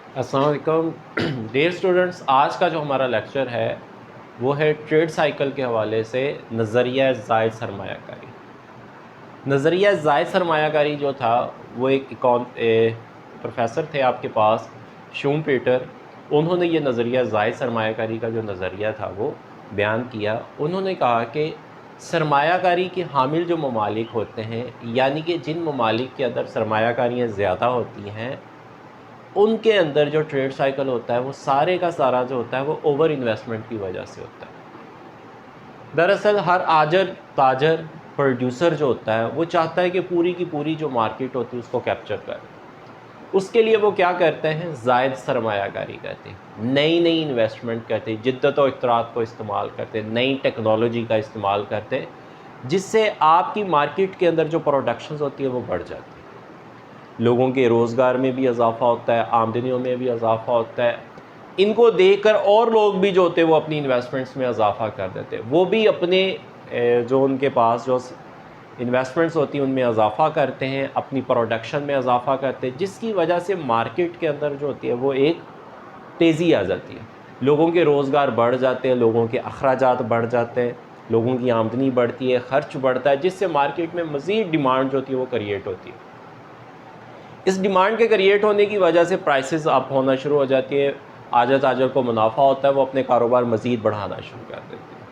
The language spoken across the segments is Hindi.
अस्सलाम वालेकुम डियर स्टूडेंट्स, आज का जो हमारा लेक्चर है वो है ट्रेड साइकिल के हवाले से नज़रिया ज़ायद सरमायाकारी। नज़रिया ज़ायद सरमायाकारी जो था वो एक प्रोफेसर थे आपके पास, शूमपेटर। उन्होंने ये नज़रिया ज़ायद सरमायाकारी का जो नज़रिया था वो बयान किया। उन्होंने कहा कि सरमायाकारी के हामिल जो ममालिक होते हैं, यानी कि जिन ममालिक के अंदर सरमायाकारियाँ ज़्यादा होती हैं, उनके अंदर जो ट्रेड साइकिल होता है वो सारे का सारा जो होता है वो ओवर इन्वेस्टमेंट की वजह से होता है। दरअसल हर आजर ताजर प्रोड्यूसर जो होता है वो चाहता है कि पूरी की पूरी जो मार्केट होती है उसको कैप्चर करे। उसके लिए वो क्या करते हैं, ज़ायद सरमायाकारी करते हैं, नई नई इन्वेस्टमेंट करते हैं, जिद्दत और इख्तरात को इस्तेमाल करते हैं, नई टेक्नोलॉजी का इस्तेमाल करते हैं, जिससे आपकी मार्केट के अंदर जो प्रोडक्शंस होती है वो बढ़ जाती है। लोगों के रोज़गार में भी इजाफ़ा होता है, आमदनियों में भी इजाफ़ा होता है। इनको देखकर और लोग भी जो होते हैं वो अपनी इन्वेस्टमेंट्स में इजाफ़ा कर देते हैं। वो भी अपने जो उनके पास जो इन्वेस्टमेंट्स होती हैं उनमें इजाफ़ा करते हैं, अपनी प्रोडक्शन में इजाफ़ा करते हैं, जिसकी वजह से मार्केट के अंदर जो होती है वो एक तेज़ी आ जाती है। लोगों के रोज़गार बढ़ जाते हैं, लोगों के अखराजात बढ़ जाते हैं, लोगों की आमदनी बढ़ती है, ख़र्च बढ़ता है, जिससे मार्केट में मज़ीद डिमांड जो होती है वो क्रिएट होती है। इस डिमांड के क्रिएट होने की वजह से प्राइसेस अप होना शुरू हो जाती है। आजर ताजर को मुनाफा होता है, वो अपने कारोबार मज़ीद बढ़ाना शुरू कर देते हैं।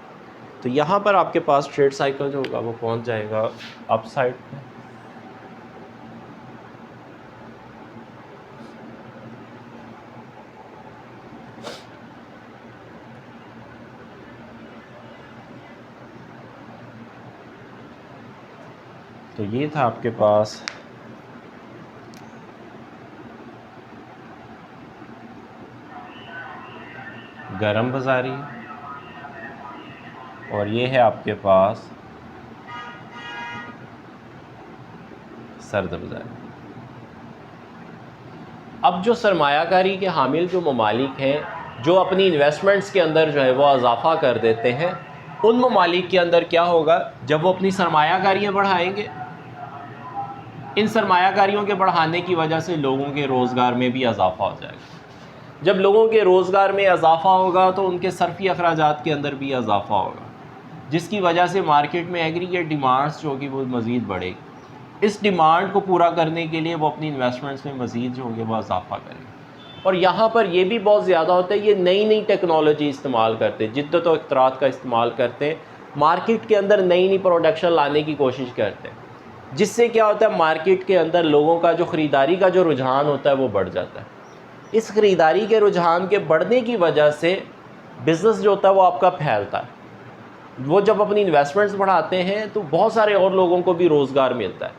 तो यहाँ पर आपके पास ट्रेड साइकिल जो होगा वो पहुँच जाएगा अप साइड पे। तो ये था आपके पास गरम बाज़ारी और ये है आपके पास सर्द बाज़ारी। अब जो सरमायाकारी के हामिल जो ममालिक हैं, जो अपनी इन्वेस्टमेंट्स के अंदर जो है वो इजाफ़ा कर देते हैं, उन ममालिक के अंदर क्या होगा, जब वो अपनी सरमायाकारियाँ बढ़ाएंगे, इन सरमायाकारियों के बढ़ाने की वजह से लोगों के रोज़गार में भी इजाफ़ा हो जाएगा। जब लोगों के रोज़गार में इजाफ़ा होगा तो उनके सर्फी अखराजात के अंदर भी इजाफ़ा होगा, जिसकी वजह से मार्केट में एग्रीगेट डिमांड्स जो होगी वो मज़ीद बढ़ेगी। इस डिमांड को पूरा करने के लिए वो अपनी इन्वेस्टमेंट्स में मज़ीद जो होंगे वो इजाफ़ा करेंगे। और यहाँ पर ये भी बहुत ज़्यादा होता है, ये नई नई टेक्नोलॉजी इस्तेमाल करते हैं, जिद्दत और इख्तरात का इस्तेमाल करते हैं, मार्केट के अंदर नई नई प्रोडक्शन लाने की कोशिश करते हैं, जिससे क्या होता है, मार्केट के अंदर लोगों का जो ख़रीदारी का जो रुझान होता है वो बढ़ जाता है। इस ख़रीदारी के रुझान के बढ़ने की वजह से बिज़नेस जो होता है वो आपका फैलता है। वो जब अपनी इन्वेस्टमेंट्स बढ़ाते हैं तो बहुत सारे और लोगों को भी रोज़गार मिलता है।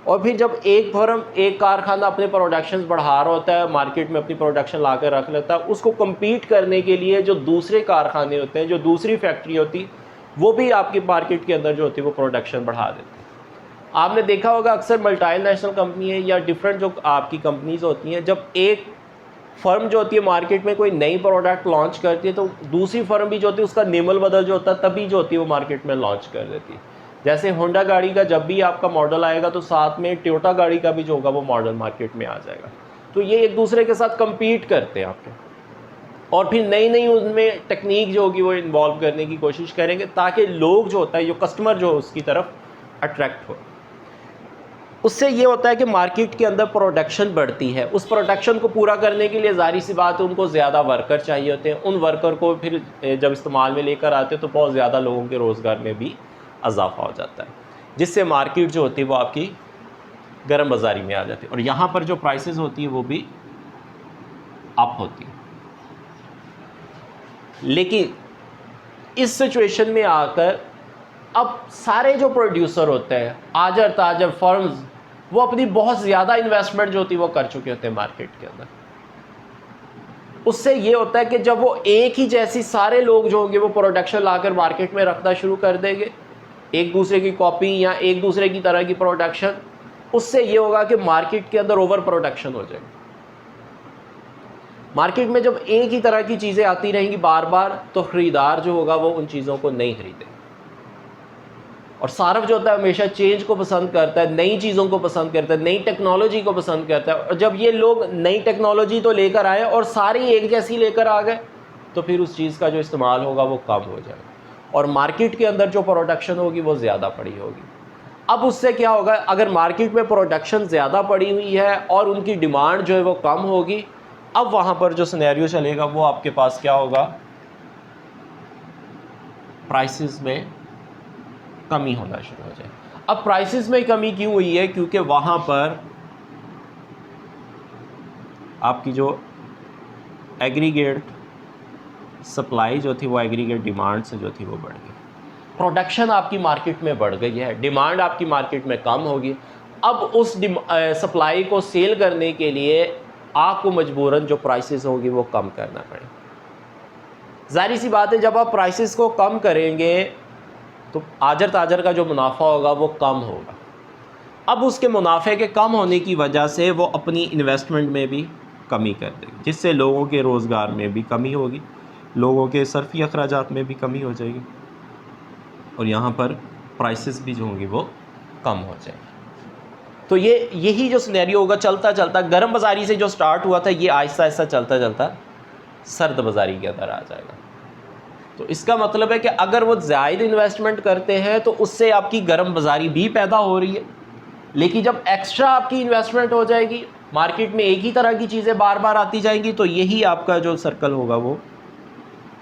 और फिर जब एक फर्म, एक कारखाना अपने प्रोडक्शंस बढ़ा रहा होता है, मार्केट में अपनी प्रोडक्शन ला कर रख लेता है, उसको कम्पीट करने के लिए जो दूसरे कारखाने होते हैं, जो दूसरी फैक्ट्री होती, वो भी आपकी मार्केट के अंदर जो होती है वो प्रोडक्शन बढ़ा देते हैं। आपने देखा होगा अक्सर मल्टीनेशनल कंपनी है या डिफरेंट जो आपकी कंपनीज होती हैं, जब एक फर्म जो होती है मार्केट में कोई नई प्रोडक्ट लॉन्च करती है तो दूसरी फर्म भी जो होती है उसका नेमल बदल जो होता है तभी जो होती है वो मार्केट में लॉन्च कर देती है। जैसे होंडा गाड़ी का जब भी आपका मॉडल आएगा तो साथ में टोयोटा गाड़ी का भी जो होगा वो मॉडल मार्केट में आ जाएगा। तो ये एक दूसरे के साथ कम्पीट करते हैं आपके, और फिर नई नई उनमें टेक्निक जो होगी वो इन्वॉल्व करने की कोशिश करेंगे, ताकि लोग जो होता है, जो कस्टमर जो उसकी तरफ अट्रैक्ट हो। उससे ये होता है कि मार्केट के अंदर प्रोडक्शन बढ़ती है। उस प्रोडक्शन को पूरा करने के लिए ज़ाहिर सी बात है उनको ज़्यादा वर्कर चाहिए होते हैं। उन वर्कर को फिर जब इस्तेमाल में लेकर आते हैं तो बहुत ज़्यादा लोगों के रोज़गार में भी इजाफा हो जाता है, जिससे मार्केट जो होती है वो आपकी गर्म बाज़ारी में आ जाती है और यहाँ पर जो प्राइसेस होती है वो भी अप होती है। लेकिन इस सिचुएशन में आकर अब सारे जो प्रोड्यूसर होते हैं, आजर ताजर फर्म्स, वो अपनी बहुत ज़्यादा इन्वेस्टमेंट जो होती है वो कर चुके होते हैं मार्केट के अंदर। उससे ये होता है कि जब वो एक ही जैसी सारे लोग जो होंगे वो प्रोडक्शन लाकर मार्केट में रखना शुरू कर देंगे, एक दूसरे की कॉपी या एक दूसरे की तरह की प्रोडक्शन, उससे ये होगा कि मार्केट के अंदर ओवर प्रोडक्शन हो जाएगी। मार्केट में जब एक ही तरह की चीज़ें आती रहेंगी बार बार तो ख़रीदार जो होगा वो उन चीज़ों को नहीं खरीदेगा। और सारफ जो होता है हमेशा चेंज को पसंद करता है, नई चीज़ों को पसंद करता है, नई टेक्नोलॉजी को पसंद करता है। और जब ये लोग नई टेक्नोलॉजी तो लेकर आए और सारी एक जैसी लेकर आ गए, तो फिर उस चीज़ का जो इस्तेमाल होगा वो कम हो जाएगा और मार्केट के अंदर जो प्रोडक्शन होगी वो ज़्यादा पड़ी होगी। अब उससे क्या होगा, अगर मार्केट में प्रोडक्शन ज़्यादा पड़ी हुई है और उनकी डिमांड जो है वो कम होगी, अब वहाँ पर जो सिनेरियो चलेगा वो आपके पास क्या होगा, प्राइसेस में कमी होना शुरू हो जाए। अब प्राइसेस में कमी क्यों हुई है, क्योंकि वहाँ पर आपकी जो एग्रीगेट सप्लाई जो थी वो एग्रीगेट डिमांड से जो थी वो बढ़ गई। प्रोडक्शन आपकी मार्केट में बढ़ गई है, डिमांड आपकी मार्केट में कम होगी। अब उस सप्लाई को सेल करने के लिए आपको मजबूरन जो प्राइसेस होगी वो कम करना पड़ेगा। जाहिर सी बात है, जब आप प्राइसेस को कम करेंगे तो आजर ताजर का जो मुनाफा होगा वो कम होगा। अब उसके मुनाफे के कम होने की वजह से वो अपनी इन्वेस्टमेंट में भी कमी कर देगी, जिससे लोगों के रोज़गार में भी कमी होगी, लोगों के सर्फी अखराजात में भी कमी हो जाएगी और यहाँ पर प्राइसेस भी जो होंगी वो कम हो जाएगी। तो यही जो सिनेरियो होगा, चलता चलता गर्म बाज़ारी से जो स्टार्ट हुआ था ये आहिस्ता आहिस्ता चलता चलता सर्द बाज़ारी के अंदर आ जाएगा। तो इसका मतलब है कि अगर वो ज़्यादा इन्वेस्टमेंट करते हैं तो उससे आपकी गर्म बाज़ारी भी पैदा हो रही है, लेकिन जब एक्स्ट्रा आपकी इन्वेस्टमेंट हो जाएगी, मार्केट में एक ही तरह की चीज़ें बार बार आती जाएंगी, तो यही आपका जो सर्कल होगा वो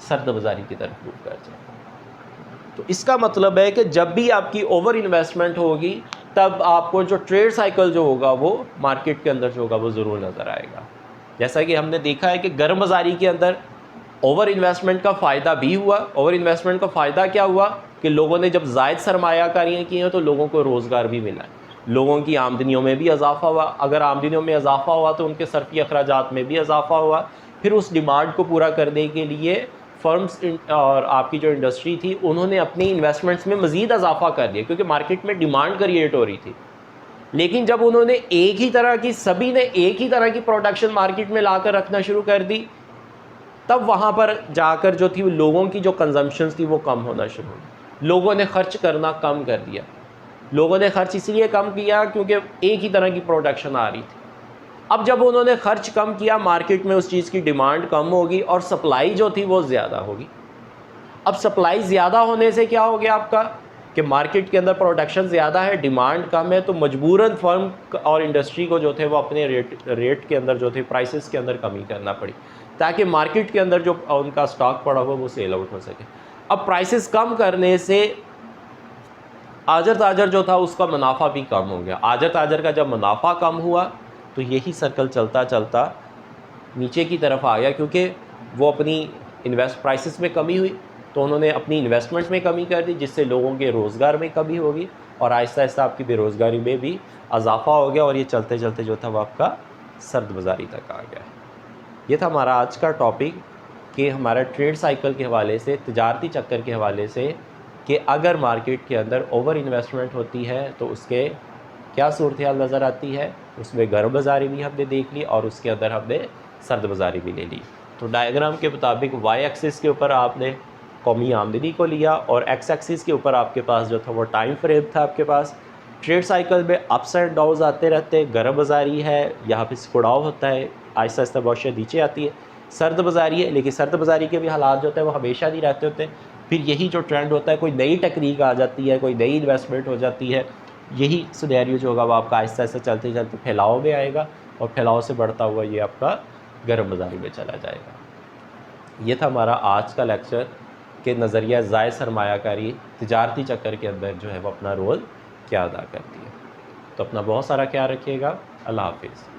सर्द बाज़ारी की तरफ मूव कर जाएगा। तो इसका मतलब है कि जब भी आपकी ओवर इन्वेस्टमेंट होगी तब आपको जो ट्रेड साइकिल जो होगा वो मार्केट के अंदर जो होगा वो ज़रूर नज़र आएगा। जैसा कि हमने देखा है कि गर्म बाज़ारी के अंदर ओवर इन्वेस्टमेंट का फ़ायदा भी हुआ। ओवर इन्वेस्टमेंट का फ़ायदा क्या हुआ कि लोगों ने जब ज़ायद सरमायाकारियाँ की हैं तो लोगों को रोज़गार भी मिला, लोगों की आमदनियों में भी इजाफ़ा हुआ। अगर आमदनियों में इजाफ़ा हुआ तो उनके सर्फी अखराजात में भी इजाफ़ा हुआ। फिर उस डिमांड को पूरा करने के लिए फर्म्स और आपकी जो इंडस्ट्री थी उन्होंने अपनी इन्वेस्टमेंट्स में मज़ीद इजाफ़ा कर दिया, क्योंकि मार्केट में डिमांड क्रिएट हो रही थी। लेकिन जब उन्होंने एक ही तरह की सभी ने एक ही तरह की प्रोडक्शन मार्केट में लाकर रखना शुरू कर दी, तब वहाँ पर जाकर जो थी लोगों की जो कंजम्पशंस थी वो कम होना शुरू हुई। लोगों ने खर्च करना कम कर दिया। लोगों ने खर्च इसलिए कम किया क्योंकि एक ही तरह की प्रोडक्शन आ रही थी। अब जब उन्होंने खर्च कम किया, मार्केट में उस चीज़ की डिमांड कम होगी और सप्लाई जो थी वो ज़्यादा होगी। अब सप्लाई ज़्यादा होने से क्या हो गया आपका कि मार्केट के अंदर प्रोडक्शन ज़्यादा है, डिमांड कम है, तो मजबूरन फर्म और इंडस्ट्री को जो थे वो अपने रेट के अंदर जो थे प्राइसेस के अंदर कमी करना पड़ी, ताकि मार्केट के अंदर जो उनका स्टॉक पड़ा हुआ वो सेल आउट हो सके। अब प्राइसेस कम करने से आजर ताजर जो था उसका मुनाफा भी कम हो गया। आजर ताजर का जब मुनाफा कम हुआ तो यही सर्कल चलता चलता नीचे की तरफ आ गया, क्योंकि वो अपनी प्राइसेस में कमी हुई तो उन्होंने अपनी इन्वेस्टमेंट में कमी कर दी, जिससे लोगों के रोज़गार में कमी होगी और आहिस्ता आहिस्ता आपकी बेरोज़गारी में भी इजाफा हो गया और ये चलते चलते जो था वो आपका सर्द बाज़ारी तक आ गया। ये था हमारा आज का टॉपिक कि हमारा ट्रेड साइकिल के हवाले से, तिजारती चक्कर के हवाले से, कि अगर मार्केट के अंदर ओवर इन्वेस्टमेंट होती है तो उसके क्या सूरत हाल नज़र आती है। उसमें गर्म बाज़ारी भी हमने देख ली और उसके अंदर हमने सर्द बाज़ारी भी ले ली। तो डायग्राम के मुताबिक वाई एक्सिस के ऊपर आपने कौमी आमदनी को लिया और एक्स एक्सिस के ऊपर आपके पास जो था वो टाइम फ्रेम था आपके पास। ट्रेड साइकिल में अप्स एंड डाउन्स आते रहते हैं। गर्म बाज़ारी है, यहाँ पे सिकुड़ाव होता है, आहिस्ता आहिस्ता बहुत नीचे आती है। सर्द बाज़ारी है, लेकिन सर्द बाज़ारी के भी हालात जो होते हैं वो हमेशा नहीं रहते होते। फिर यही जो ट्रेंड होता है, कोई नई टेक्निक आ जाती है, कोई नई इन्वेस्टमेंट हो जाती है, यही सिनेरियो जो होगा वो आपका आहिस्ता आहिस्ता चलते चलते फैलाव में आएगा और फैलाव से बढ़ता हुआ ये आपका गर्म बाज़ारी में चला जाएगा। ये था हमारा आज का लेक्चर कि नज़रिया ज़ायद सरमायाकारी तिजारती चक्कर के अंदर जो है वो अपना रोल क्या अदा करती है। तो अपना बहुत सारा ख्याल रखिएगा। अल्लाह हाफिज़।